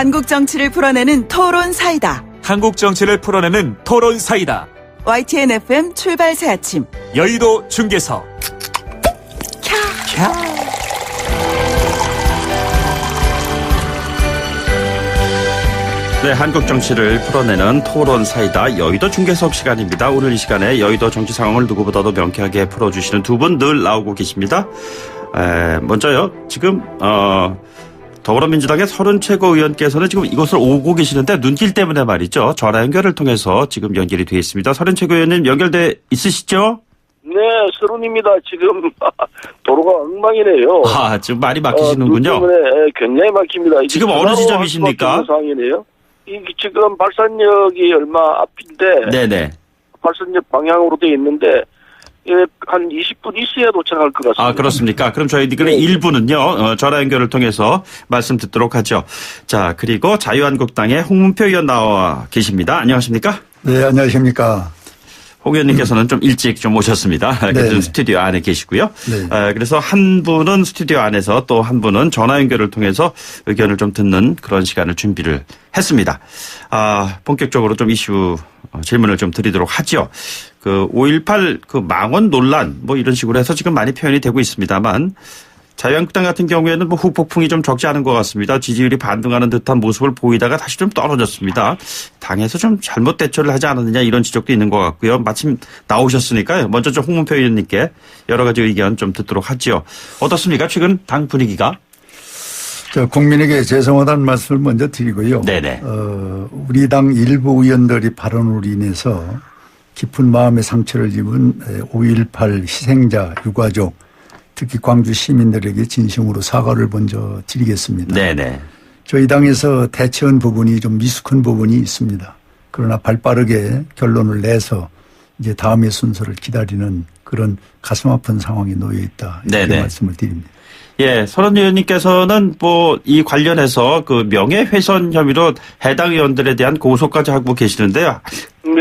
한국 정치를 풀어내는 토론 사이다. 한국 정치를 풀어내는 토론 사이다. YTN FM 출발 새 아침. 여의도 중계석. 캬. 네, 한국 정치를 풀어내는 토론 사이다 여의도 중계석 시간입니다. 오늘 이 시간에 여의도 정치 상황을 누구보다도 명쾌하게 풀어주시는 두 분 늘 나오고 계십니다. 먼저요, 지금 더불어민주당의 서른 최고위원께서는 지금 이곳을 오고 계시는데 눈길 때문에 말이죠. 전화 연결을 통해서 지금 연결이 되어 있습니다. 서른 최고위원님 연결돼 있으시죠? 네, 서른입니다. 지금 도로가 엉망이네요. 지금 많이 막히시는군요. 때문에 굉장히 막힙니다. 지금 어느 지점이십니까? 상황이네요. 지금 발산역이 얼마 앞인데, 네네. 발산역 방향으로 되어 있는데 한 20분 있어야 도착할 것 같습니다. 그렇습니까? 그럼 저희들의 일부는요, 전화 연결을 통해서 말씀 듣도록 하죠. 자, 그리고 자유한국당의 홍문표 의원 나와 계십니다. 안녕하십니까? 네, 안녕하십니까? 홍 의원님께서는 좀 일찍 좀 오셨습니다. 좀 스튜디오 안에 계시고요. 네. 그래서 한 분은 스튜디오 안에서 또 한 분은 전화 연결을 통해서 의견을 좀 듣는 그런 시간을 준비를 했습니다. 본격적으로 좀 이슈 질문을 좀 드리도록 하죠. 5.18 망원 논란 이런 식으로 해서 지금 많이 표현이 되고 있습니다만 자유한국당 같은 경우에는 후폭풍이 좀 적지 않은 것 같습니다. 지지율이 반등하는 듯한 모습을 보이다가 다시 좀 떨어졌습니다. 당에서 좀 잘못 대처를 하지 않았느냐 이런 지적도 있는 것 같고요. 마침 나오셨으니까요. 먼저 좀 홍문표 의원님께 여러 가지 의견 좀 듣도록 하죠. 어떻습니까? 최근 당 분위기가? 국민에게 죄송하다는 말씀을 먼저 드리고요. 네네. 우리 당 일부 의원들이 발언으로 인해서 깊은 마음의 상처를 입은 5.18 희생자 유가족 특히 광주 시민들에게 진심으로 사과를 먼저 드리겠습니다. 네네. 저희 당에서 대처한 부분이 좀 미숙한 부분이 있습니다. 그러나 발빠르게 결론을 내서 이제 다음의 순서를 기다리는 그런 가슴 아픈 상황에 놓여 있다. 이렇게 네네. 말씀을 드립니다. 예, 서른 의원님께서는 이 관련해서 명예훼손 혐의로 해당 의원들에 대한 고소까지 하고 계시는데요.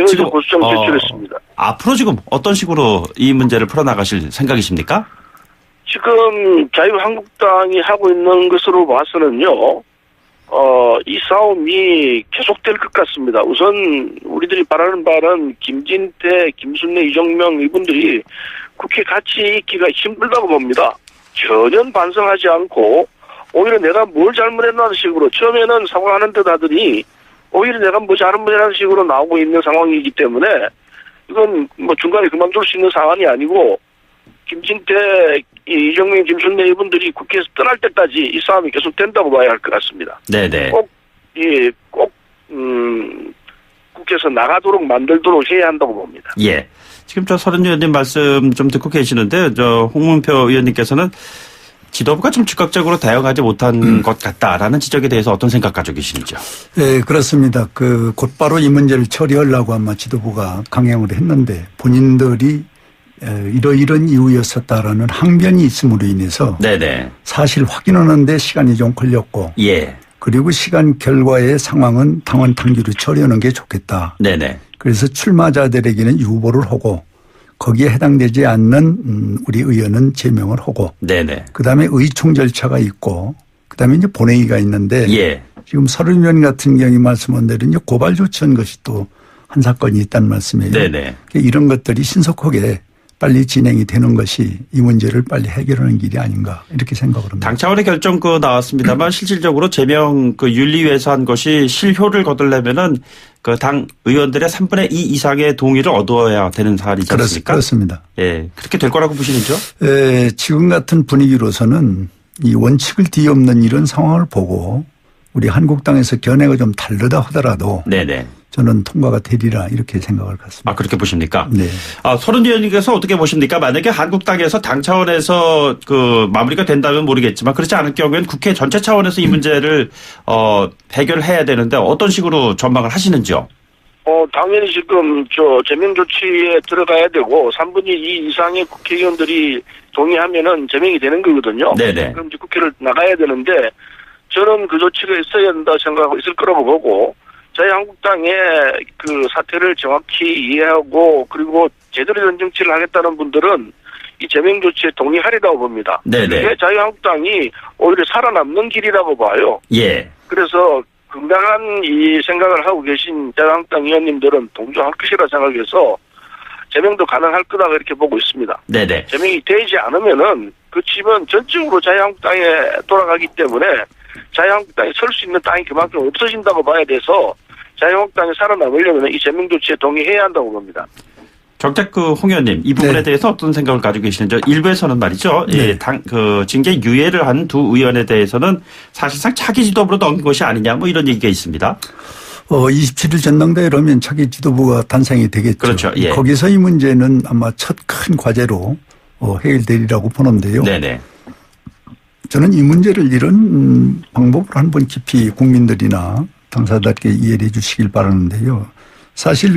지금 고소장 제출했습니다. 앞으로 지금 어떤 식으로 이 문제를 풀어나가실 생각이십니까? 지금 자유한국당이 하고 있는 것으로 봐서는요, 이 싸움이 계속될 것 같습니다. 우선 우리들이 바라는 바는 김진태, 김순례, 이정명 이분들이 국회 같이 있기가 힘들다고 봅니다. 전혀 반성하지 않고 오히려 내가 뭘 잘못했나는 식으로 처음에는 사과하는 듯 하더니 오히려 내가 뭐 잘못했나는 식으로 나오고 있는 상황이기 때문에 이건 중간에 그만둘 수 있는 상황이 아니고 김진태, 이정명, 김순례 이분들이 국회에서 떠날 때까지 이 싸움이 계속된다고 봐야 할 것 같습니다. 네네. 꼭 국회에서 나가도록 만들도록 해야 한다고 봅니다. 예. 지금 서른 의원님 말씀 좀 듣고 계시는데 홍문표 의원님께서는 지도부가 좀 즉각적으로 대응하지 못한 것 같다라는 지적에 대해서 어떤 생각 가지고 계시는지요? 네, 그렇습니다. 곧바로 이 문제를 처리하려고 아마 지도부가 강행을 했는데 본인들이 이런 이유였었다라는 항변이 있음으로 인해서 네네. 사실 확인하는데 시간이 좀 걸렸고 예. 그리고 시간 결과의 상황은 당원 당규로 처리하는 게 좋겠다. 네네. 그래서 출마자들에게는 유보를 하고 거기에 해당되지 않는 우리 의원은 제명을 하고 네네. 그다음에 의총 절차가 있고 그다음에 이제 본회의가 있는데 예. 지금 서른 의원 같은 경우에 말씀한 대로 이제 고발 조치한 것이 또 한 사건이 있다는 말씀이에요. 네네. 이런 것들이 신속하게 빨리 진행이 되는 것이 이 문제를 빨리 해결하는 길이 아닌가 이렇게 생각을 합니다. 당 차원의 결정 나왔습니다만 실질적으로 제명 윤리위에서 한 것이 실효를 거두려면은 당 의원들의 3분의 2 이상의 동의를 얻어야 되는 사안이지 않습니까? 그렇습니다. 예, 그렇게 될 거라고 보시는죠? 예, 지금 같은 분위기로서는 이 원칙을 뒤엎는 이런 상황을 보고 우리 한국당에서 견해가 좀 다르다 하더라도 네네. 저는 통과가 되리라 이렇게 생각을 갖습니다. 그렇게 보십니까? 네. 서른 의원님께서 어떻게 보십니까? 만약에 한국당에서 당 차원에서 마무리가 된다면 모르겠지만 그렇지 않을 경우에는 국회 전체 차원에서 이 문제를 해결해야 되는데 어떤 식으로 전망을 하시는지요? 당연히 지금 제명 조치에 들어가야 되고 3분의 2 이상의 국회의원들이 동의하면은 제명이 되는 거거든요. 네네. 그럼 이제 국회를 나가야 되는데 저는 그 조치가 있어야 된다 생각하고 있을 거라고 보고 자유한국당의 사태를 정확히 이해하고 그리고 제대로 된 정치를 하겠다는 분들은 이 제명 조치에 동의하리라고 봅니다. 네네. 그게 자유한국당이 오히려 살아남는 길이라고 봐요. 예. 그래서 건강한 이 생각을 하고 계신 자유한국당 의원님들은 동조할 것이라 생각해서 제명도 가능할 거다 이렇게 보고 있습니다. 네네. 제명이 되지 않으면은 그 집은 전적으로 자유한국당에 돌아가기 때문에 자유한국당이 설 수 있는 땅이 그만큼 없어진다고 봐야 돼서 자유한국당이 살아남으려면 이 제명 조치에 동의해야 한다고 봅니다. 정작 홍 의원님 이 부분에 대해서 어떤 생각을 가지고 계시는지 일부에서는 말이죠. 예, 징계 유예를 한 두 의원에 대해서는 사실상 차기 지도부로 넘긴 것이 아니냐 뭐 이런 얘기가 있습니다. 27일 전당대회라면 차기 지도부가 탄생이 되겠죠. 그렇죠. 예. 거기서 이 문제는 아마 첫 큰 과제로 해결되리라고 보는데요. 네네. 저는 이 문제를 이런 방법으로 한번 깊이 국민들이나 당사자들께 이해를 해 주시길 바라는데요. 사실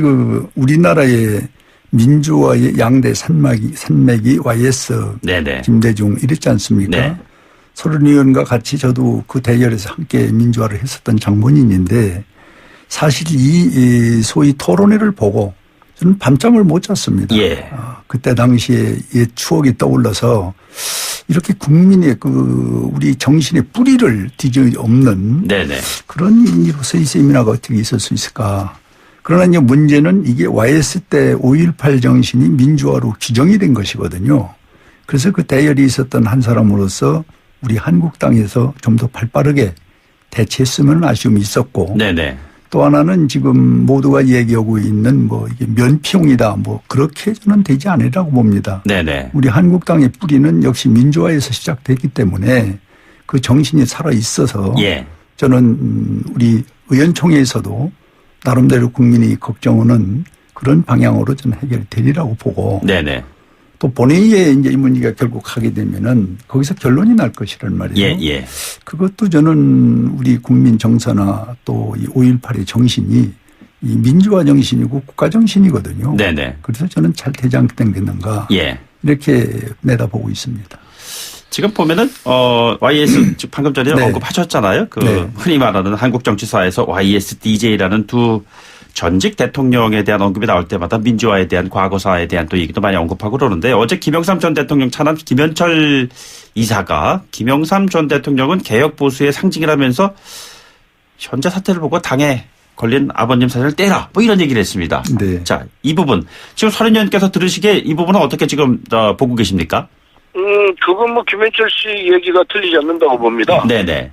우리나라의 민주화의 양대 산맥이 YS, 네네. 김대중 이랬지 않습니까? 네. 서른 의원과 같이 저도 그 대열에서 함께 민주화를 했었던 장본인인데 사실 이 소위 토론회를 보고 저는 밤잠을 못 잤습니다. 예. 그때 당시에 옛 추억이 떠올라서 이렇게 국민의 우리 정신의 뿌리를 뒤집어엎는 네네. 그런 일로서의 세미나가 어떻게 있을 수 있을까. 그러나 이제 문제는 이게 YS 때 5.18 정신이 민주화로 규정이 된 것이거든요. 그래서 그 대열이 있었던 한 사람으로서 우리 한국당에서 좀 더 발빠르게 대처했으면 아쉬움이 있었고 네네. 또 하나는 지금 모두가 얘기하고 있는 이게 면피용이다 그렇게 저는 되지 않으리라고 봅니다. 네네. 우리 한국당의 뿌리는 역시 민주화에서 시작됐기 때문에 그 정신이 살아 있어서 예. 저는 우리 의원총회에서도 나름대로 국민이 걱정하는 그런 방향으로 저는 해결이 되리라고 보고 네네. 또 본회의에 이제 이 문제가 결국 하게 되면은 거기서 결론이 날 것이란 말이에요. 예, 예. 그것도 저는 우리 국민 정서나 또 이 5.18의 정신이 이 민주화 정신이고 국가 정신이거든요. 네네. 그래서 저는 잘 되지 않겠는가 예. 이렇게 내다보고 있습니다. 지금 보면은 YS 방금 전에 네. 언급하셨잖아요. 네. 흔히 말하는 한국 정치사에서 YSDJ라는 두 전직 대통령에 대한 언급이 나올 때마다 민주화에 대한 과거사에 대한 또 얘기도 많이 언급하고 그러는데 어제 김영삼 전 대통령 차남 김현철 이사가 김영삼 전 대통령은 개혁 보수의 상징이라면서 현재 사태를 보고 당에 걸린 아버님 사진을 떼라 뭐 이런 얘기를 했습니다. 네. 자, 이 부분 지금 서른 의원께서 들으시기에 이 부분은 어떻게 지금 보고 계십니까? 그건 김현철 씨 얘기가 틀리지 않는다고 봅니다. 네네.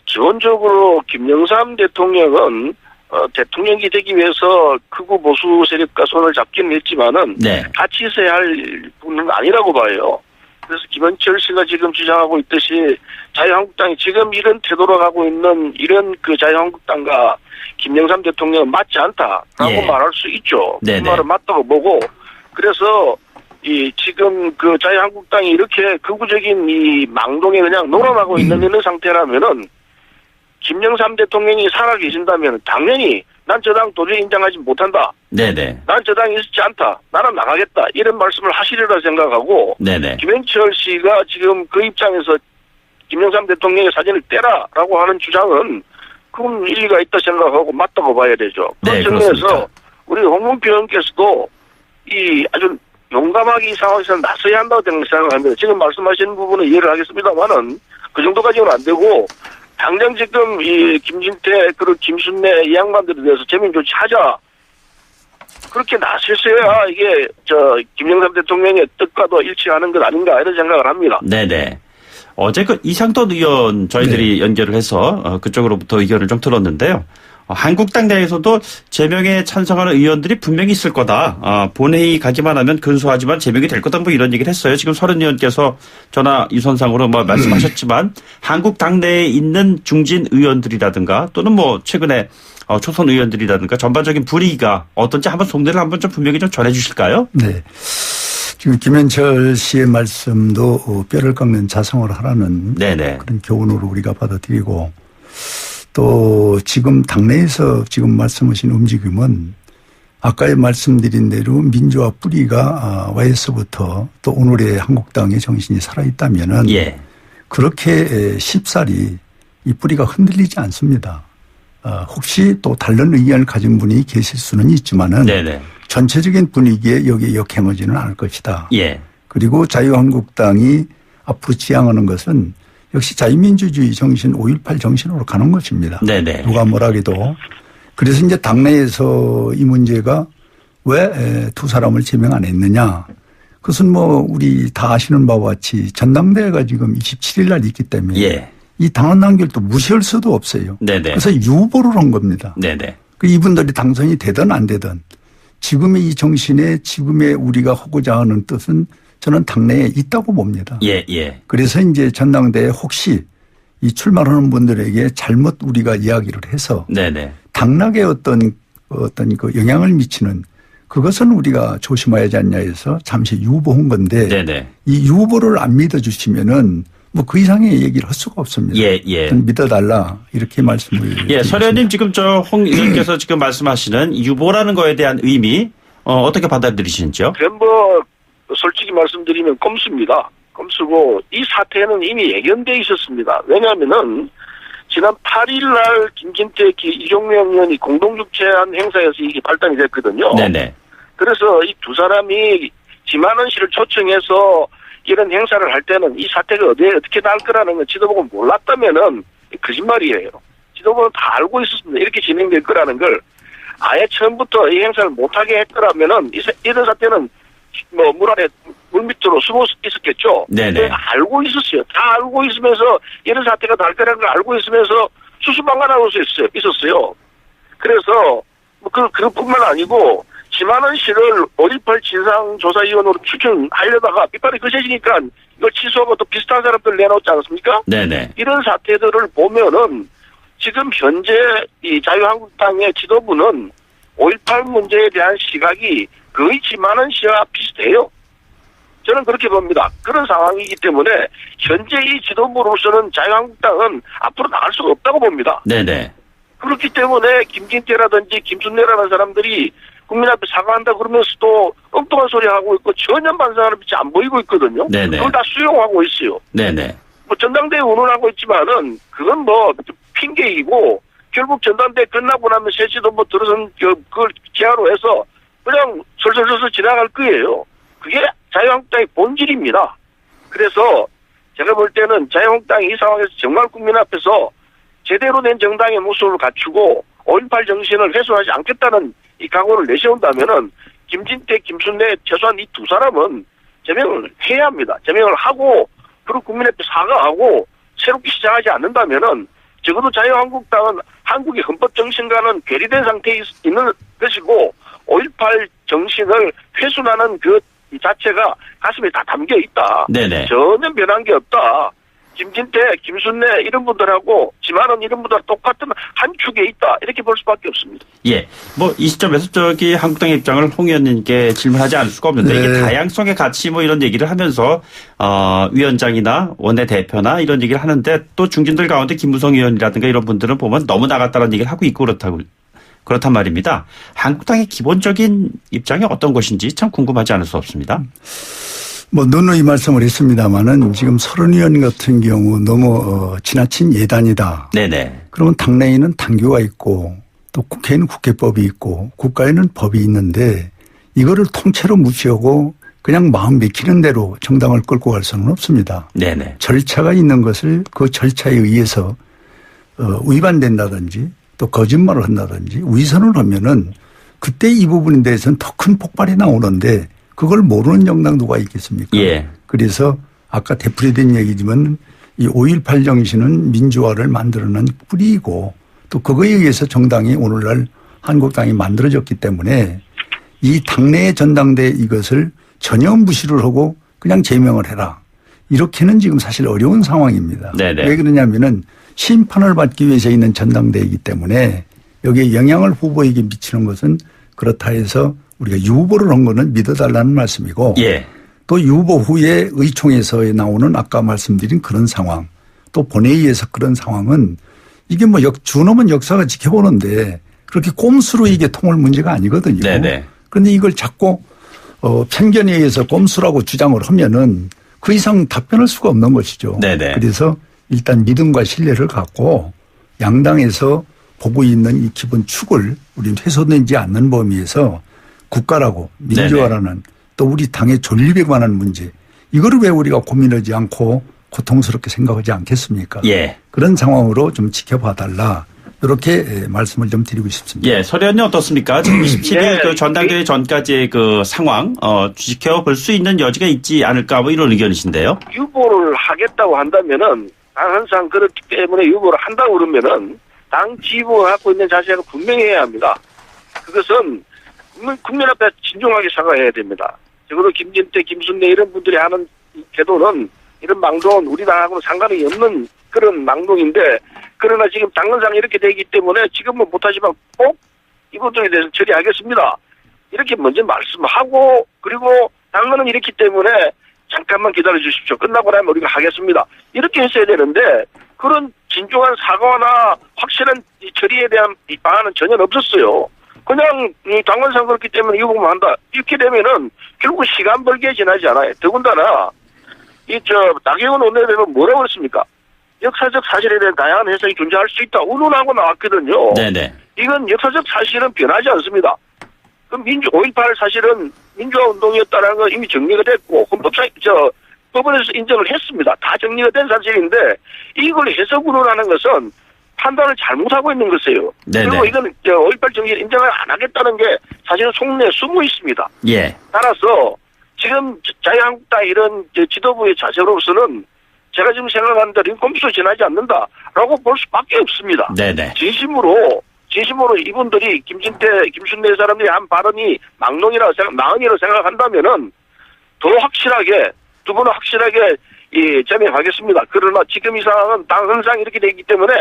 기본적으로 김영삼 대통령은 대통령이 되기 위해서 극우 보수 세력과 손을 잡기는 했지만은 네. 같이 있어야 할 분은 아니라고 봐요. 그래서 김현철 씨가 지금 주장하고 있듯이 자유한국당이 지금 이런 태도로 가고 있는 이런 자유한국당과 김영삼 대통령은 맞지 않다라고 예. 말할 수 있죠. 그 말은 맞다고 보고 그래서 지금 자유한국당이 이렇게 극우적인 이 망동에 그냥 놀아나고 있는 상태라면은 김영삼 대통령이 살아계신다면 당연히 난 저 당 도저히 인정하지 못한다. 네네. 난 저 당이 있지 않다. 나는 나가겠다. 이런 말씀을 하시리라 생각하고 네네. 김현철 씨가 지금 그 입장에서 김영삼 대통령의 사진을 떼라라고 하는 주장은 그건 일리가 있다 생각하고 맞다고 봐야 되죠. 그런 측면에서 우리 홍문표 의원께서도 아주 용감하게 이 상황에서 나서야 한다고 생각합니다. 지금 말씀하시는 부분은 이해를 하겠습니다만은 그 정도까지는 안 되고 당장 지금 김진태 그리고 김순례 이 양반들에 대해서 제명 조치하자 그렇게 나섰어야 이게 김영삼 대통령의 뜻과도 일치하는 것 아닌가 이런 생각을 합니다. 네네. 어제 이상돈 의원 저희들이 네. 연결을 해서 그쪽으로부터 의견을 좀 들었는데요. 한국당 내에서도 제명에 찬성하는 의원들이 분명히 있을 거다. 본회의 가기만 하면 근소하지만 제명이 될 거다. 뭐 이런 얘기를 했어요. 지금 서른 의원께서 전화 유선상으로 말씀하셨지만 한국당 내에 있는 중진 의원들이라든가 또는 최근에 초선 의원들이라든가 전반적인 분위기가 어떤지 한번 속내를 한번 좀 분명히 좀 전해 주실까요? 네. 지금 김현철 씨의 말씀도 뼈를 깎는 자성을 하라는 네네. 그런 교훈으로 우리가 받아들이고 또 지금 당내에서 지금 말씀하신 움직임은 아까 말씀드린 대로 민주화 뿌리가 YS부터 또 오늘의 한국당의 정신이 살아있다면은 예. 그렇게 쉽사리 이 뿌리가 흔들리지 않습니다. 혹시 또 다른 의견을 가진 분이 계실 수는 있지만은 네네. 전체적인 분위기에 여기에 역행하지는 않을 것이다. 예. 그리고 자유한국당이 앞으로 지향하는 것은 역시 자유민주주의 정신 5.18 정신으로 가는 것입니다. 네네. 누가 뭐라 해도. 그래서 이제 당내에서 이 문제가 왜 두 사람을 제명 안 했느냐. 그것은 뭐 우리 다 아시는 바와 같이 전당대회가 지금 27일 날 있기 때문에 예. 이 당헌 단결도 무시할 수도 없어요. 네네. 그래서 유보를 한 겁니다. 네네. 그 이분들이 당선이 되든 안 되든 지금의 이 정신에 지금의 우리가 하고자 하는 뜻은 저는 당내에 있다고 봅니다. 예, 예. 그래서 이제 전당대회 혹시 이 출마하는 분들에게 잘못 우리가 이야기를 해서 네네. 당락에 어떤 그 영향을 미치는 그것은 우리가 조심해야 하지 않냐 해서 잠시 유보한 건데 네네. 이 유보를 안 믿어주시면은 뭐 그 이상의 얘기를 할 수가 없습니다. 예, 예. 믿어달라 이렇게 말씀을. 예, 서 의원님 지금 홍 의원께서 지금 말씀하시는 유보라는 거에 대한 의미 어떻게 받아들이시는지요? 뭐 솔직히 말씀드리면 꼼수입니다. 꼼수고 이 사태는 이미 예견돼 있었습니다. 왜냐하면은 지난 8일 날 김진태 이종명 의원이 공동 주최한 행사에서 이게 발단이 됐거든요. 네네. 그래서 이 두 사람이 지만원 씨를 초청해서 이런 행사를 할 때는 이 사태가 어떻게 날 거라는 건 지도부가 몰랐다면은 거짓말이에요. 지도부는 다 알고 있었습니다. 이렇게 진행될 거라는 걸 아예 처음부터 이 행사를 못하게 했더라면은 이런 사태는 뭐 물 안에 물 밑으로 숨어 있었겠죠. 네네. 알고 있었어요. 다 알고 있으면서 이런 사태가 날 거라는 걸 알고 있으면서 수수방관하고 있었어요. 그래서 뭐 그뿐만 아니고 지만원 씨를 5.18 진상조사위원으로 추천하려다가 빗발이 거세지니까 이걸 취소하고 또 비슷한 사람들 내놓지 않습니까? 네네. 이런 사태들을 보면은 지금 현재 이 자유한국당의 지도부는 5.18 문제에 대한 시각이 거의 지만원 씨와 비슷해요. 저는 그렇게 봅니다. 그런 상황이기 때문에 현재 이 지도부로서는 자유한국당은 앞으로 나갈 수가 없다고 봅니다. 네네. 그렇기 때문에 김진태라든지 김순례라는 사람들이 국민 앞에 사과한다 그러면서도 엉뚱한 소리 하고 있고 전혀 반성하는 빛이 안 보이고 있거든요. 네네. 그걸 다 수용하고 있어요. 네네. 뭐 전당대회 운운하고 있지만은 그건 뭐 핑계이고 결국 전당대회 끝나고 나면 새 지도부 들어선 그걸 기하로 해서 그냥 설설설설 지나갈 거예요. 그게 자유한국당의 본질입니다. 그래서 제가 볼 때는 자유한국당이 이 상황에서 정말 국민 앞에서 제대로 된 정당의 모습을 갖추고 5.18 정신을 훼손하지 않겠다는 이 각오를 내세운다면은 김진태, 김순례 최소한 이 두 사람은 제명을 해야 합니다. 제명을 하고 그리고 국민 앞에 사과하고 새롭게 시작하지 않는다면은 적어도 자유한국당은 한국의 헌법 정신과는 괴리된 상태에 있는 것이고 5.18 정신을 훼손하는 그 자체가 가슴에 다 담겨 있다. 네네. 전혀 변한 게 없다. 김진태, 김순례 이런 분들하고 지만원 이런 분들 똑같은 한 축에 있다. 이렇게 볼 수밖에 없습니다. 예. 뭐 이 시점에서 저기 한국당의 입장을 홍 의원님께 질문하지 않을 수가 없는데 이게 다양성의 가치 뭐 이런 얘기를 하면서 위원장이나 원내대표나 이런 얘기를 하는데 또 중진들 가운데 김무성 의원이라든가 이런 분들은 보면 너무 나갔다는 얘기를 하고 있고 그렇단 말입니다. 한국당의 기본적인 입장이 어떤 것인지 참 궁금하지 않을 수 없습니다. 뭐 누누이 말씀을 했습니다마는 지금 서른 의원 같은 경우 너무 지나친 예단이다. 네네. 그러면 당내에는 당규가 있고 또 국회에는 국회법이 있고 국가에는 법이 있는데 이거를 통째로 무시하고 그냥 마음 맥히는 대로 정당을 끌고 갈 수는 없습니다. 네네. 절차가 있는 것을 그 절차에 의해서 위반된다든지 또 거짓말을 한다든지 위선을 하면은 그때 이 부분에 대해서는 더 큰 폭발이 나오는데 그걸 모르는 정당 누가 있겠습니까? 예. 그래서 아까 되풀이된 얘기지만 이 5.18 정신은 민주화를 만들어낸 뿌리이고 또 그거에 의해서 정당이 오늘날 한국당이 만들어졌기 때문에 이 당내의 전당대회 이것을 전혀 무시를 하고 그냥 제명을 해라. 이렇게는 지금 사실 어려운 상황입니다. 네네. 왜 그러냐면은 심판을 받기 위해서 있는 전당대회이기 때문에 여기에 영향을 후보에게 미치는 것은 그렇다 해서 우리가 유보를 한 거는 믿어달라는 말씀이고 예. 또 유보 후에 의총에서 나오는 아까 말씀드린 그런 상황 또 본회의에서 그런 상황은 이게 뭐 준엄은 역사가 지켜보는데 그렇게 꼼수로 이게 통할 문제가 아니거든요. 네네. 그런데 이걸 자꾸 편견에 의해서 꼼수라고 주장을 하면은 그 이상 답변할 수가 없는 것이죠. 네네. 그래서 일단 믿음과 신뢰를 갖고 양당에서 보고 있는 이 기본 축을 우리는 훼손되지 않는 범위에서 국가라고 민주화라는 네네. 또 우리 당의 존립에 관한 문제 이거를 왜 우리가 고민하지 않고 고통스럽게 생각하지 않겠습니까? 예. 그런 상황으로 좀 지켜봐달라. 이렇게 말씀을 좀 드리고 싶습니다. 예, 서 의원님 어떻습니까? 지금 27일 그 전당대회 전까지의 그 상황, 지켜볼 수 있는 여지가 있지 않을까 뭐 이런 의견이신데요. 유보를 하겠다고 한다면은, 항상 그렇기 때문에 유보를 한다고 그러면은, 당 지휘부가 갖고 있는 자세가 분명해야 합니다. 그것은 국민 앞에 진중하게 사과해야 됩니다. 적어도 김진태, 김순례 이런 분들이 하는 태도는, 이런 망동은 우리 당하고는 상관이 없는 그런 망동인데, 그러나 지금 당론상 이렇게 되기 때문에 지금은 못하지만 꼭 이것들에 대해서 처리하겠습니다. 이렇게 먼저 말씀하고, 그리고 당론은 이렇기 때문에 잠깐만 기다려 주십시오. 끝나고 나면 우리가 하겠습니다. 이렇게 했어야 되는데, 그런 진중한 사과나 확실한 이 처리에 대한 이 방안은 전혀 없었어요. 그냥 당론상 그렇기 때문에 유보만 한다. 이렇게 되면은 결국 시간 벌기에 지나지 않아요. 더군다나 나경원 원내대표는 뭐라고 그랬습니까? 역사적 사실에 대한 다양한 해석이 존재할 수 있다. 운운하고 나왔거든요. 네네. 이건 역사적 사실은 변하지 않습니다. 그럼 5.18 사실은 민주화 운동이었다는 건 이미 정리가 됐고, 법원에서 인정을 했습니다. 다 정리가 된 사실인데, 이걸 해석으로 하는 것은 판단을 잘못하고 있는 것이에요. 네네. 그리고 이건 5.18 정리를 인정을 안 하겠다는 게 사실은 속내에 숨어 있습니다. 예. 따라서 지금 자유한국당 이런 지도부의 자세로서는 제가 지금 생각하는데 링콤수 지나지 않는다라고 볼 수밖에 없습니다. 네네. 진심으로 이분들이 김진태, 김순례 사람들이 한 발언이 망언이라고 생각한다면은 더 확실하게 두 분은 확실하게 전해하겠습니다. 그러나 지금 이 상황은 당헌상 이렇게 되기 때문에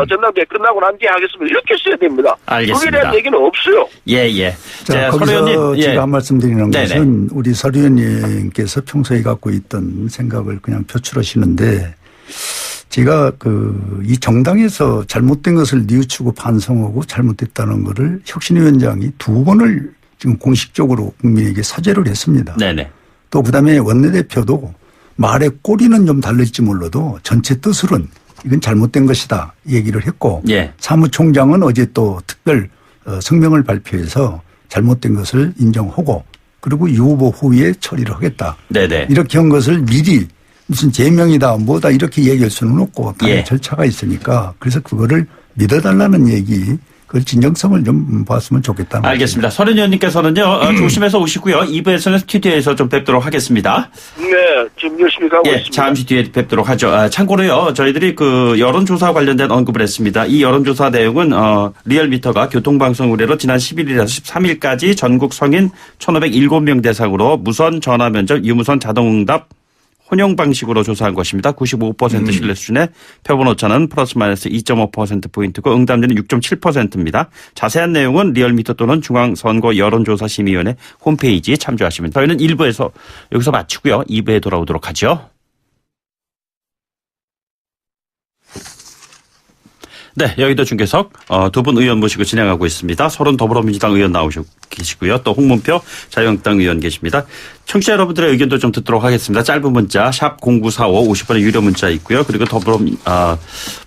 전당대회 끝나고 난 뒤에 하겠습니다. 이렇게 써야 됩니다. 알겠습니다. 거기에 대한 얘기는 없어요. 예. 자, 거기서 제가 한 말씀 드리는 것은 우리 서 의원님께서 평소에 갖고 있던 생각을 그냥 표출하시는데, 제가 이 정당에서 잘못된 것을 뉘우치고 반성하고 잘못됐다는 거를 혁신위원장이 2번을 지금 공식적으로 국민에게 사죄를 했습니다. 네네. 또 그다음에 원내대표도 말의 꼬리는 좀 달릴지 몰라도 전체 뜻으로는 이건 잘못된 것이다 얘기를 했고, 예. 사무총장은 어제 또 특별 성명을 발표해서 잘못된 것을 인정하고, 그리고 유보 후에 처리를 하겠다. 네네. 이렇게 한 것을 미리 무슨 제명이다 뭐다 이렇게 얘기할 수는 없고 당연히 절차가 있으니까, 그래서 그거를 믿어달라는 얘기, 그 진정성을 좀 봤으면 좋겠다는. 알겠습니다. 서른 의원님께서는요, 조심해서 오시고요. 2부에서는 스튜디오에서 좀 뵙도록 하겠습니다. 네, 지금 열심히 가고 있습니다. 잠시 뒤에 뵙도록 하죠. 참고로요, 저희들이 여론조사 관련된 언급을 했습니다. 이 여론조사 내용은, 리얼미터가 교통방송 의뢰로 지난 11일에서 13일까지 전국 성인 1,507명 대상으로 무선 전화 면접, 유무선 자동응답, 혼용 방식으로 조사한 것입니다. 95% 신뢰 수준의 표본 오차는 플러스 마이너스 2.5%포인트고 응답률은 6.7%입니다. 자세한 내용은 리얼미터 또는 중앙선거 여론조사심의위원회 홈페이지에 참조하시면. 저희는 1부에서 여기서 마치고요. 2부에 돌아오도록 하죠. 네, 여의도 중계석 두 분 의원 모시고 진행하고 있습니다. 서른 더불어민주당 의원 나오시고 계시고요. 또 홍문표 자유한국당 의원 계십니다. 청취자 여러분들의 의견도 좀 듣도록 하겠습니다. 짧은 문자 샵 0945 50원의 유료 문자 있고요. 그리고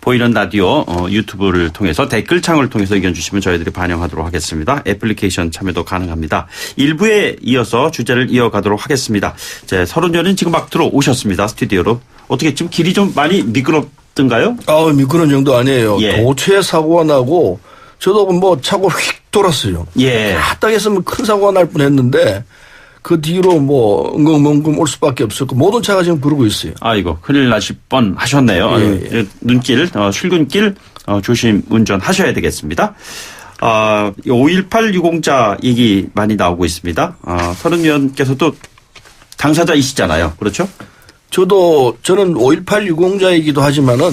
보이는 라디오 유튜브를 통해서 댓글창을 통해서 의견 주시면 저희들이 반영하도록 하겠습니다. 애플리케이션 참여도 가능합니다. 1부에 이어서 주제를 이어가도록 하겠습니다. 서른 의원은 지금 막 들어오셨습니다. 스튜디오로. 어떻게 지금 길이 좀 많이 미끄럽던가요? 미끄러운 정도 아니에요. 도체 사고가 나고 저도 차고 휙 돌았어요. 딱 했으면 큰 사고가 날 뻔했는데 그 뒤로 엉금엉금 올 수밖에 없었고 모든 차가 지금 그러고 있어요. 아이고, 큰일 나실 뻔 하셨네요. 눈길, 출근길 조심 운전하셔야 되겠습니다. 5.18 유공자 얘기 많이 나오고 있습니다. 서른 의원께서도 당사자이시잖아요. 그렇죠? 저는 5.18 유공자이기도 하지만은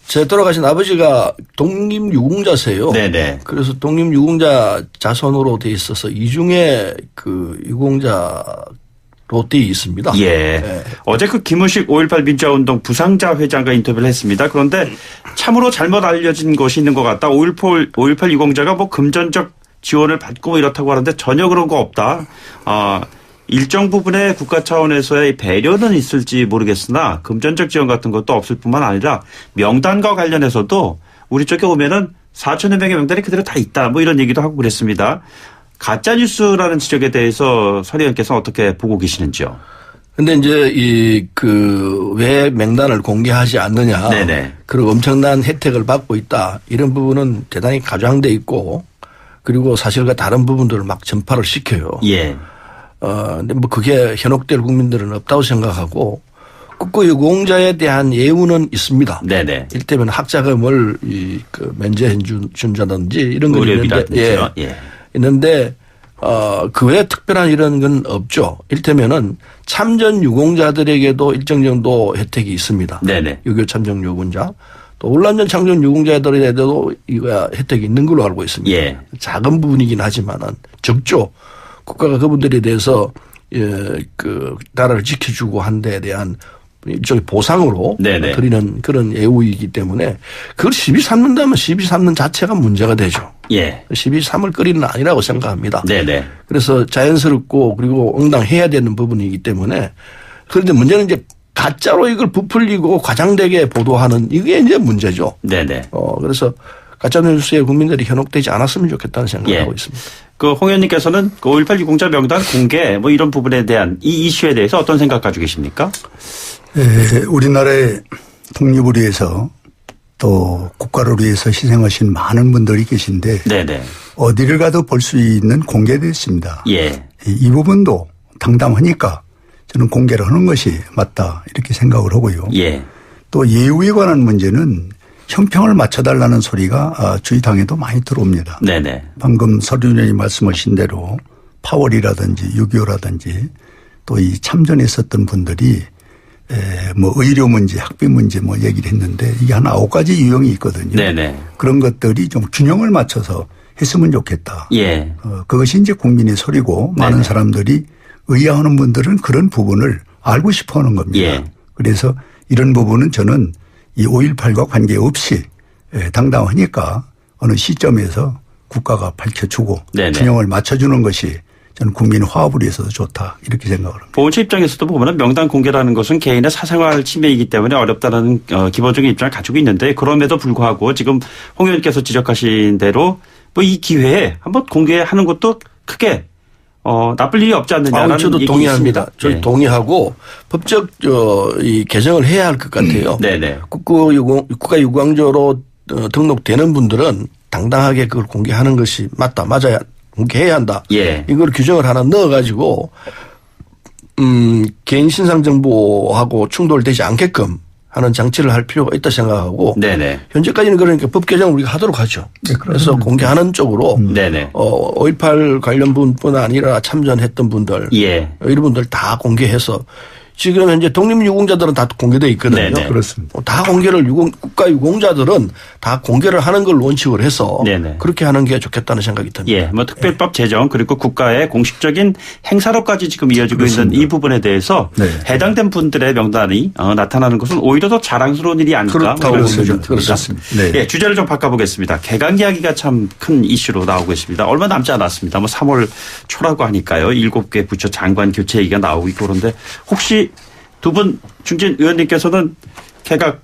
제 돌아가신 아버지가 독립유공자세요. 네네. 그래서 독립유공자 자손으로 돼 있어서 이중에 유공자로 돼 있습니다. 어제 김우식 5.18 민주화운동 부상자 회장과 인터뷰를 했습니다. 그런데 참으로 잘못 알려진 것이 있는 것 같다. 5.18 유공자가 금전적 지원을 받고 이렇다고 하는데 전혀 그런 거 없다. 일정 부분의 국가 차원에서의 배려는 있을지 모르겠으나 금전적 지원 같은 것도 없을 뿐만 아니라 명단과 관련해서도 우리 쪽에 오면은 4천여 명의 명단이 그대로 다 있다. 이런 얘기도 하고 그랬습니다. 가짜뉴스라는 지적에 대해서 서 의원께서는 어떻게 보고 계시는지요? 근데 이제 왜 명단을 공개하지 않느냐. 네네. 그리고 엄청난 혜택을 받고 있다. 이런 부분은 대단히 가장돼 있고 그리고 사실과 다른 부분들을 막 전파를 시켜요. 예. 근데 뭐 그게 현혹될 국민들은 없다고 생각하고 국고 유공자에 대한 예우는 있습니다. 네네. 일테면 학자금을 면제해 준다든지 이런 거 있는데. 예. 있는데 그 외에 특별한 이런 건 없죠. 일테면은 참전 유공자들에게도 일정 정도 혜택이 있습니다. 네네. 6.25 참전 유공자. 또 온란전 참전 유공자들에게도 이거 혜택이 있는 걸로 알고 있습니다. 예. 작은 부분이긴 하지만은 적죠. 국가가 그분들에 대해서 나라를 지켜주고 한 데에 대한 일종의 보상으로 네네. 드리는 그런 예우이기 때문에 그걸 시비 삼는다면 시비 삼는 자체가 문제가 되죠. 예. 시비 삼을 거리는 아니라고 생각합니다. 네네. 그래서 자연스럽고 그리고 응당해야 되는 부분이기 때문에 그런데 문제는 이제 가짜로 이걸 부풀리고 과장되게 보도하는 이게 이제 문제죠. 네네. 그래서 가짜뉴스에 국민들이 현혹되지 않았으면 좋겠다는 생각을 하고 있습니다. 홍 의원님께서는 5.18 유공자 명단 공개 뭐 이런 부분에 대한 이 이슈에 대해서 어떤 생각 가지고 계십니까? 네, 우리나라의 독립을 위해서 또 국가를 위해서 희생하신 많은 분들이 계신데 네네. 어디를 가도 볼 수 있는 공개되어 있습니다. 예. 이 부분도 당당하니까 저는 공개를 하는 것이 맞다 이렇게 생각을 하고요. 예. 또 예우에 관한 문제는 형평을 맞춰달라는 소리가 저희 당에도 많이 들어옵니다. 네네. 방금 서류원이 말씀하신 대로 파월이라든지 6.25라든지 또 이 참전했었던 분들이 뭐 의료 문제, 학비 문제 뭐 얘기를 했는데 이게 한 9가지 유형이 있거든요. 네네. 그런 것들이 좀 균형을 맞춰서 했으면 좋겠다. 예. 그것이 이제 국민의 소리고 네네. 많은 사람들이 의아하는 분들은 그런 부분을 알고 싶어 하는 겁니다. 예. 그래서 이런 부분은 저는 이 5.18과 관계없이 당당하니까 어느 시점에서 국가가 밝혀주고 네네. 균형을 맞춰주는 것이 저는 국민 화합을 위해서도 좋다 이렇게 생각을 합니다. 보훈처 입장에서도 보면 명단 공개라는 것은 개인의 사생활 침해이기 때문에 어렵다는 기본적인 입장을 가지고 있는데 그럼에도 불구하고 지금 홍 의원께서 지적하신 대로 뭐 이 기회에 한번 공개하는 것도 크게 나쁠 일이 없지 않느냐라는 저도 동의합니다. 저도 네. 동의하고 법적 이 개정을 해야 할 것 같아요. 네네. 국가 유공자로 등록되는 분들은 당당하게 그걸 공개하는 것이 맞아야 공개해야 한다. 예. 이걸 규정을 하나 넣어가지고 개인 신상 정보하고 충돌되지 않게끔 하는 장치를 할 필요가 있다 생각하고 네네. 현재까지는 그러니까 법 개정을 우리가 하도록 하죠. 네, 그래서 공개하는 쪽으로 5.18 관련 분뿐 아니라 참전했던 분들 예. 이런 분들 다 공개해서 지금 현재 독립유공자들은 다 공개되어 있거든요. 네네. 그렇습니다. 다 공개를 국가 유공자들은 다 공개를 하는 걸 원칙으로 해서 네네. 그렇게 하는 게 좋겠다는 생각이 듭니다. 예, 뭐 특별법 제정 그리고 국가의 공식적인 행사로까지 지금 이어지고 그렇습니다. 있는 이 부분에 대해서 네. 해당된 분들의 명단이 나타나는 것은 오히려 더 자랑스러운 일이 아닐까. 그렇다고 보죠. 그렇습니다. 네. 예, 주제를 좀 바꿔보겠습니다. 개강 이야기가 참 큰 이슈로 나오고 있습니다. 얼마 남지 않았습니다. 뭐 3월 초라고 하니까요. 7개 부처 장관 교체 얘기가 나오고 있고 그런데 혹시 두 분 중진 의원님께서는 개각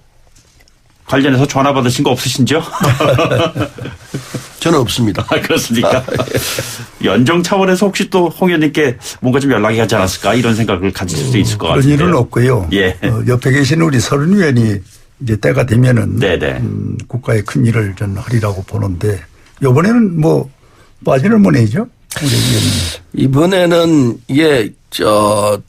관련해서 전화 받으신 거 없으신지요? 저는 없습니다. 그렇습니까? 연정 차원에서 혹시 또 홍 의원님께 뭔가 좀 연락이 가지 않았을까 이런 생각을 가질 수도 있을 것 같은데요. 그런 일은 없고요. 예. 옆에 계신 우리 서른 의원이 이제 때가 되면은 국가의 큰 일을 전 하리라고 보는데 이번에는 뭐 빠지는 모네이죠? 이번에는 이게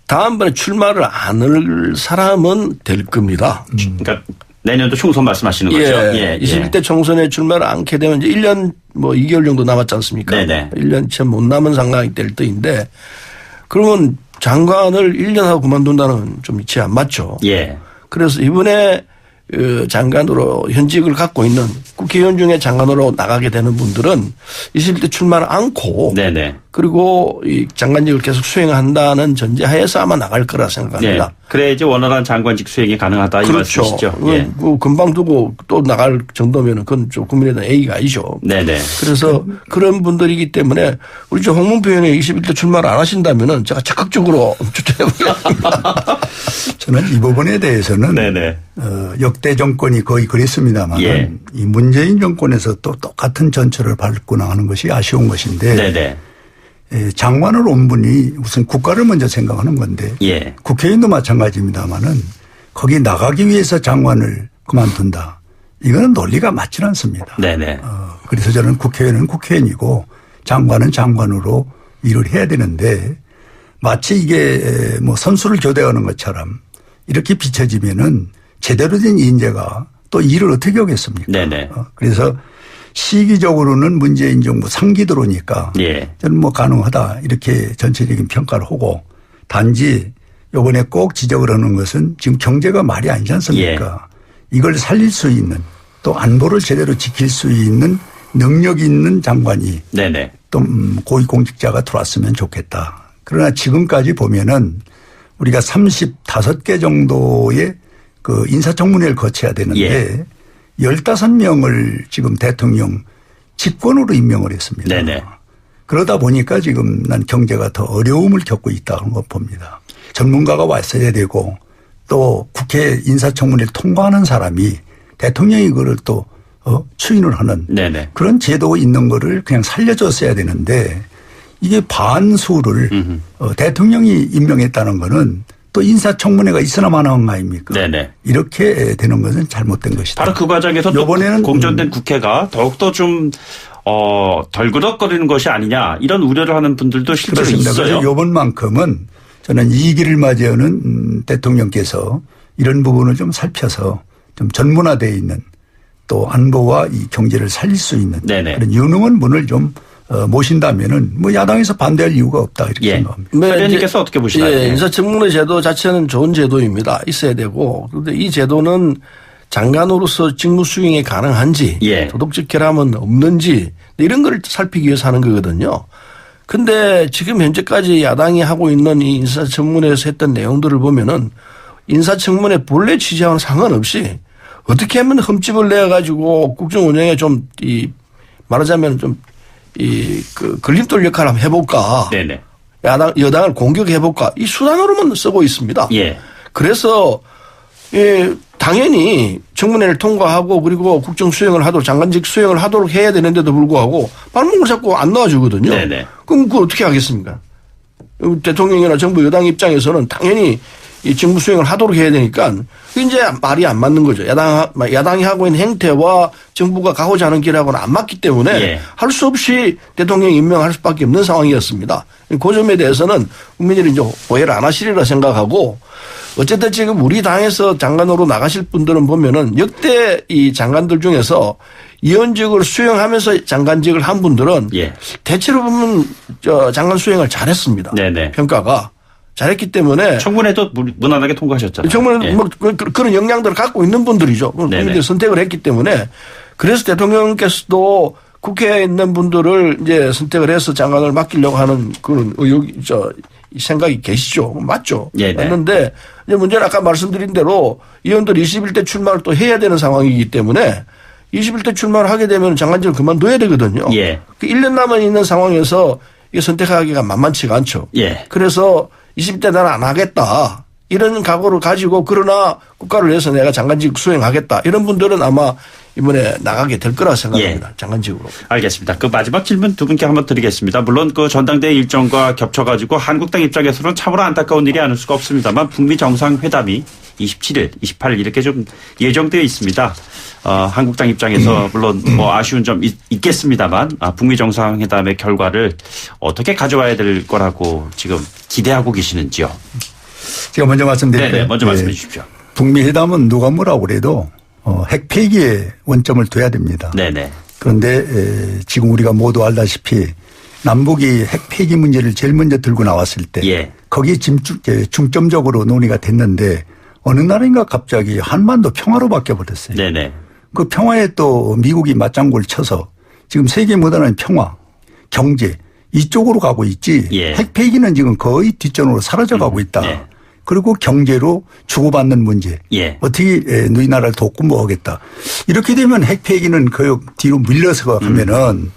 다음번에 출마를 안 할 사람은 될 겁니다. 그러니까 내년도 총선 말씀하시는 거죠? 예. 21대 총선에 출마를 않게 되면 이제 1년 뭐 2개월 정도 남았지 않습니까? 네네. 1년 채 못 남은 상황이 될 때인데 그러면 장관을 1년 하고 그만둔다는 좀 이치 안 맞죠. 예. 그래서 이번에 장관으로 현직을 갖고 있는 국회의원 중에 장관으로 나가게 되는 분들은 21대 출마를 않고 네네. 그리고 이 장관직을 계속 수행한다는 전제하에서 아마 나갈 거라 생각합니다. 네. 그래야지 원활한 장관직 수행이 가능하다 이 그렇죠. 말씀이시죠. 예. 금방 두고 또 나갈 정도면은 그건 좀 국민의당 A가 아니죠. 네네. 그래서 그런 분들이기 때문에 우리 저 홍문표 의원이 21대 출마를 안 하신다면은 제가 적극적으로 추천해보겠습니다. 저는 이 부분에 대해서는 네네. 역대 정권이 거의 그랬습니다만 예. 이 문재인 정권에서 또 똑같은 전철을 밟고 나가는 것이 아쉬운 것인데 네네. 장관을 온 분이 우선 국가를 먼저 생각하는 건데 예. 국회의원도 마찬가지입니다마는 거기 나가기 위해서 장관을 그만둔다. 이거는 논리가 맞지는 않습니다. 네네. 그래서 저는 국회의원은 국회의원이고 장관은 장관으로 일을 해야 되는데 마치 이게 뭐 선수를 교대하는 것처럼 이렇게 비춰지면은 제대로 된 인재가 또 일을 어떻게 하겠습니까? 네네. 그래서 시기적으로는 문재인 정부 3기 들어오니까 예. 저는 뭐 가능하다 이렇게 전체적인 평가를 하고 단지 이번에 꼭 지적을 하는 것은 지금 경제가 말이 아니지 않습니까? 예. 이걸 살릴 수 있는 또 안보를 제대로 지킬 수 있는 능력 있는 장관이 네네. 또 고위공직자가 들어왔으면 좋겠다. 그러나 지금까지 보면은 우리가 35개 정도의 그 인사청문회를 거쳐야 되는데 예. 15명을 지금 대통령 직권으로 임명을 했습니다. 네네. 그러다 보니까 지금 난 경제가 더 어려움을 겪고 있다는 걸 봅니다. 전문가가 왔어야 되고 또 국회 인사청문회를 통과하는 사람이 대통령이 그걸 또 추인을 하는 네네. 그런 제도가 있는 거를 그냥 살려줬어야 되는데 이게 반수를 대통령이 임명했다는 거는 또 인사청문회가 있으나 마나한 거 아닙니까? 네네. 이렇게 되는 것은 잘못된 것이다. 바로 그 과정에서 이번에는 공전된 국회가 더욱더 좀 덜그덕거리는 것이 아니냐 이런 우려를 하는 분들도 실제로 그렇습니다. 있어요. 그래서 이번만큼은 저는 2기를 맞이하는 대통령께서 이런 부분을 좀 살펴서 좀 전문화되어 있는 또 안보와 이 경제를 살릴 수 있는 네네. 그런 유능한 분을 좀 모신다면은 뭐 야당에서 반대할 이유가 없다 이렇게 예. 생각합니다. 의원님께서 어떻게 보시나요? 예, 인사청문회 제도 자체는 좋은 제도입니다. 있어야 되고 그런데 이 제도는 장관으로서 직무 수행이 가능한지 예. 도덕적 결함은 없는지 이런 걸 살피기 위해서 하는 거거든요. 근데 지금 현재까지 야당이 하고 있는 이 인사청문회에서 했던 내용들을 보면은 인사청문회 본래 취지와는 상관없이 어떻게 하면 흠집을 내가지고 국정 운영에 좀 말하자면 좀 그 걸림돌 역할을 한번 해볼까. 네네. 여당을 공격해볼까. 이 수단으로만 쓰고 있습니다. 예. 그래서 당연히 청문회를 통과하고 그리고 국정 수행을 하도록 장관직 수행을 하도록 해야 되는데도 불구하고 발목을 잡고 안 나와주거든요. 네네. 그럼 그걸 어떻게 하겠습니까? 대통령이나 정부 여당 입장에서는 당연히 이 직무 수행을 하도록 해야 되니까 이제 말이 안 맞는 거죠. 야당이 하고 있는 행태와 정부가 가고자 하는 길하고는 안 맞기 때문에 예. 할 수 없이 대통령 임명할 수밖에 없는 상황이었습니다. 그 점에 대해서는 국민들이 이제 오해를 안 하시리라 생각하고 어쨌든 지금 우리 당에서 장관으로 나가실 분들은 보면은 역대 이 장관들 중에서 의원직을 수행하면서 장관직을 한 분들은 예. 대체로 보면 장관 수행을 잘했습니다. 네네. 평가가. 잘했기 때문에. 청문회도 무난하게 통과하셨잖아요. 청문회 예. 뭐 그런 역량들을 갖고 있는 분들이죠. 국민들이 선택을 했기 때문에 그래서 대통령께서도 국회에 있는 분들을 이제 선택을 해서 장관을 맡기려고 하는 그런 생각이 계시죠. 맞죠. 네네. 맞는데 이제 문제는 아까 말씀드린 대로 의원들 21대 출마를 또 해야 되는 상황이기 때문에 21대 출마를 하게 되면 장관직을 그만둬야 되거든요. 예. 그 1년 남아 있는 상황에서 이게 선택하기가 만만치가 않죠. 예. 그래서 20대 나는 안 하겠다. 이런 각오를 가지고 그러나 국가를 위해서 내가 장관직 수행하겠다. 이런 분들은 아마 이번에 나가게 될 거라 생각합니다. 예. 장관직으로. 알겠습니다. 그 마지막 질문 두 분께 한번 드리겠습니다. 물론 그 전당대회 일정과 겹쳐가지고 한국당 입장에서는 참으로 안타까운 일이 아닐 수가 없습니다만 북미 정상회담이 27일, 28일 이렇게 좀 예정되어 있습니다. 한국당 입장에서 물론 뭐 아쉬운 점 있겠습니다만 북미 정상회담의 결과를 어떻게 가져와야 될 거라고 지금 기대하고 계시는지요? 제가 먼저 말씀드릴게요. 네네, 먼저 말씀해 주십시오. 북미 회담은 누가 뭐라고 그래도 핵 폐기에 원점을 둬야 됩니다. 네네. 그런데 지금 우리가 모두 알다시피 남북이 핵 폐기 문제를 제일 먼저 들고 나왔을 때 예. 거기에 중점적으로 논의가 됐는데 어느 날인가 갑자기 한반도 평화로 바뀌어버렸어요. 네네. 그 평화에 또 미국이 맞장구를 쳐서 지금 세계 묻어나는 평화, 경제 이쪽으로 가고 있지 예. 핵 폐기는 지금 거의 뒷전으로 사라져가고 있다. 예. 그리고 경제로 주고받는 문제. 예. 어떻게 너희 나라를 돕고 뭐 하겠다. 이렇게 되면 핵 폐기는 그 뒤로 밀려서 가면은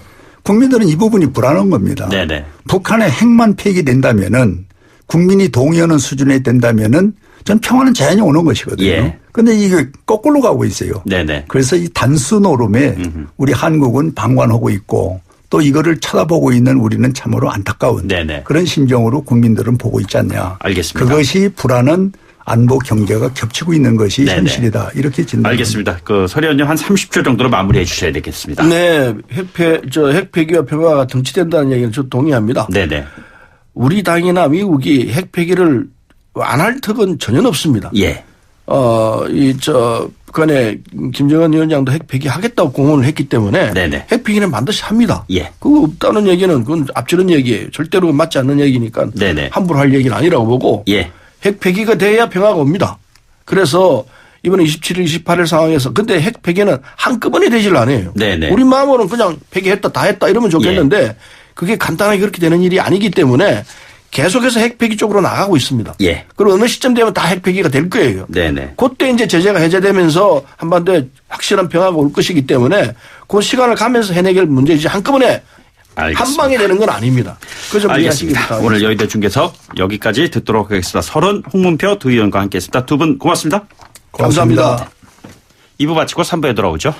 국민들은 이 부분이 불안한 겁니다. 네네. 북한의 핵만 폐기된다면은 국민이 동의하는 수준에 된다면은 전 평화는 자연히 오는 것이거든요. 그런데 예. 이게 거꾸로 가고 있어요. 네네. 그래서 이 단수 노름에 우리 한국은 방관하고 있고 또 이거를 쳐다보고 있는 우리는 참으로 안타까운 네네. 그런 심정으로 국민들은 보고 있지 않냐. 알겠습니다. 그것이 불안은 안보 경제가 겹치고 있는 것이 네네. 현실이다. 이렇게 진단. 알겠습니다. 설 의원님 한 30초 정도로 마무리해 주셔야 되겠습니다. 네. 핵폐기와 평화가 등치된다는 얘기는 저 동의합니다. 네네. 우리 당이나 미국이 핵폐기를 안 할 턱은 전혀 없습니다. 예. 그간에 김정은 위원장도 핵폐기 하겠다고 공언을 했기 때문에 네네. 핵폐기는 반드시 합니다. 예. 그거 없다는 얘기는 그건 앞지른 얘기예요. 절대로 맞지 않는 얘기니까 네네. 함부로 할 얘기는 아니라고 보고 예. 핵폐기가 돼야 평화가 옵니다. 그래서 이번에 27일, 28일 상황에서 근데 핵폐기는 한꺼번에 되질 않아요. 네네. 우리 마음으로는 그냥 폐기했다 다 했다 이러면 좋겠는데 그게 간단하게 그렇게 되는 일이 아니기 때문에 계속해서 핵폐기 쪽으로 나가고 있습니다. 예. 그리고 어느 시점 되면 다 핵폐기가 될 거예요. 네네. 그때 이제 제재가 해제되면서 한반도에 확실한 평화가 올 것이기 때문에 그 시간을 가면서 해내길 문제이지 한꺼번에 알겠습니다. 한 방에 되는 건 아닙니다. 그 점 알겠습니다. 오늘 여의도 중계석 여기까지 듣도록 하겠습니다. 설은 홍문표 두 의원과 함께했습니다. 두 분 고맙습니다. 감사합니다. 2부 마치고 3부에 돌아오죠.